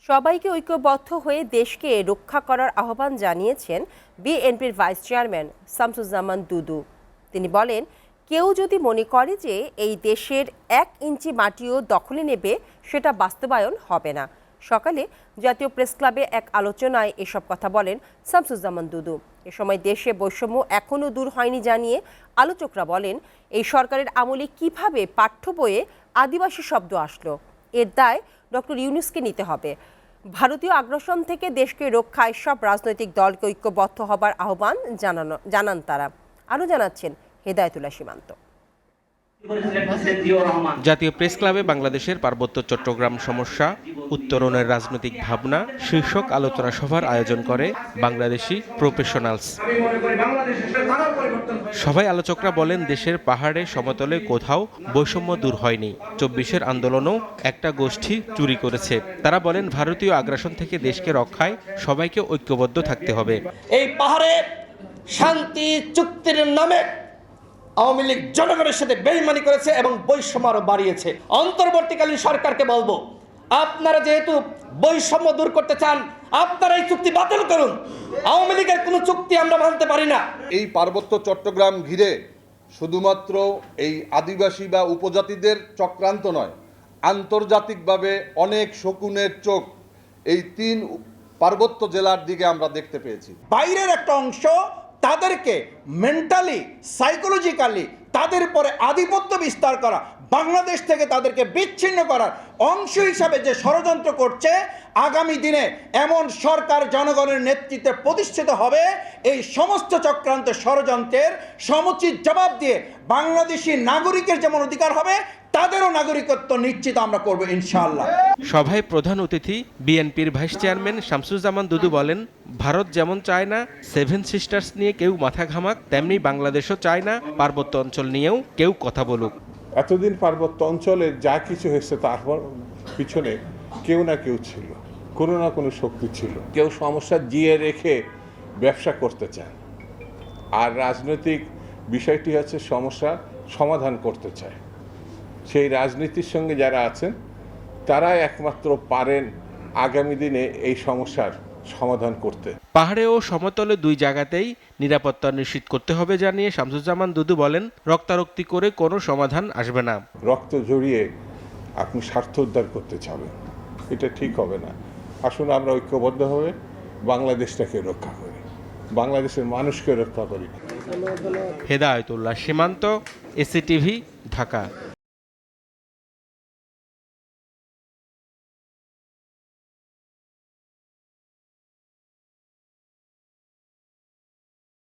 সবাইকে ঐক্যবদ্ধ হয়ে দেশকে রক্ষা করার আহ্বান জানিয়েছেন বিএনপির ভাইস চেয়ারম্যান শামসুজ্জামান দুদু। তিনি বলেন, কেউ যদি মনে করে যে এই দেশের 1 ইঞ্চি মাটিও দখলে নেবে, সেটা বাস্তবায়ন হবে না। সকালে জাতীয় প্রেস ক্লাবে এক আলোচনায় এসব কথা বলেন শামসুজ্জামান দুদু। এ সময় দেশে বৈষম্য এখনও দূর হয়নি জানিয়ে আলোচকরা বলেন, এই সরকারের আমলে কিভাবে পাঠ্য বইয়ে আদিবাসী শব্দ আসলো, এর দায় ডক্টর ইউনূসকে নিতে হবে। ভারতীয় আগ্রাসন থেকে দেশকে রক্ষায় সব রাজনৈতিক দলকে ঐক্যবদ্ধ হবার আহ্বান জানান তারা। আরও জানাচ্ছেন হেদায়েতুল্লাহ সীমান্ত। জাতীয় প্রেস ক্লাবে বাংলাদেশের পার্বত্য চট্টগ্রাম সমস্যা উত্তরণের রাজনৈতিক ভাবনা শীর্ষক আলোচনা সভার আয়োজন করে বাংলাদেশি প্রফেশনালস। সভায় আলোচকরা বলেন, দেশের পাহাড়ে সমতলে কোথাও বৈষম্য দূর হয়নি। 24-এর আন্দোলনও একটা গোষ্ঠী চুরি করেছে। তারা বলেন, ভারতীয় আগ্রাসন থেকে দেশকে রক্ষায় সবাইকে ঐক্যবদ্ধ থাকতে হবে। এই পাহাড়ে শান্তি চুক্তির নামে আওয়ামী লীগ জনগণের সাথে বেইমানি করেছে এবং বৈষম্য আরো বাড়িয়েছে। অন্তর্বর্তীকালীন সরকারকে বলবো, আপনারা যেহেতু বৈষম্য দূর করতে চান, আপনারা এই চুক্তি বাতিল করুন। আওয়ামী লীগের কোনো চুক্তি আমরা মানতে পারি না। এই পার্বত্য চট্টগ্রাম ঘিরে শুধুমাত্র এই আদিবাসী বা উপজাতিদের চক্রান্ত নয়, আন্তর্জাতিকভাবে অনেক শকুনের চোখ এই 3 পার্বত্য জেলার দিকে আমরা দেখতে পেয়েছি। বাইরের একটা অংশ তাদেরকে মেন্টালি সাইকোলজিক্যালি তাদের পরে আধিপত্য বিস্তার করা, বাংলাদেশ থেকে তাদেরকে বিচ্ছিন্ন করার অংশ হিসাবে যে ষড়যন্ত্র করছে, আগামী দিনে এমন সরকার জনগণের নেতৃত্বে প্রতিষ্ঠিত হবে, এই সমস্ত চক্রান্ত ষড়যন্ত্রের সমুচিত জবাব দিয়ে বাংলাদেশি নাগরিকের যেমন অধিকার হবে, তাদেরও নাগরিকত্ব নিশ্চিত আমরা করব ইনশাআল্লাহ। সভায় প্রধান অতিথি বিএনপির ভাইস চেয়ারম্যান শামসুজ্জামান দুদু বলেন, ভারত যেমন চায় না 7 সিস্টার্স নিয়ে কেউ মাথা ঘামাক, তেমনি বাংলাদেশও চায় না পার্বত্য অঞ্চল নিয়েও কেউ কথা বলুক। এতদিন পার্বত্য অঞ্চলে যা কিছু হয়েছে তারপর পিছনে কেউ না কেউ ছিল, কোনো না কোনো শক্তি ছিল। কেউ সমস্যা জিয়ে রেখে ব্যবসা করতে চায়, আর রাজনৈতিক বিষয়টি হচ্ছে সমস্যা সমাধান করতে চায়। সেই রাজনীতির সঙ্গে যারা আছেন তারাই একমাত্র পারেন আগামী দিনে এই সমস্যার সমাধান করতে। পাহাড়ে ও সমতলে 2 জায়গাতেই নিরাপত্তা নিশ্চিত করতে হবে জানিয়ে শামসুজ্জামান দুদু বলেন, রক্তারক্তি করে কোনো সমাধান আসবে না। রক্ত ঝরিয়ে আপনি স্বার্থ উদ্ধার করতে চাবেন, এটা ঠিক হবে না। আসুন আমরা ঐক্যবদ্ধভাবে বাংলাদেশটাকে রক্ষা করি, বাংলাদেশের মানুষকে রক্ষা করি। হেদায়েতুল্লাহ সীমান্ত, এসিটিভি, ঢাকা।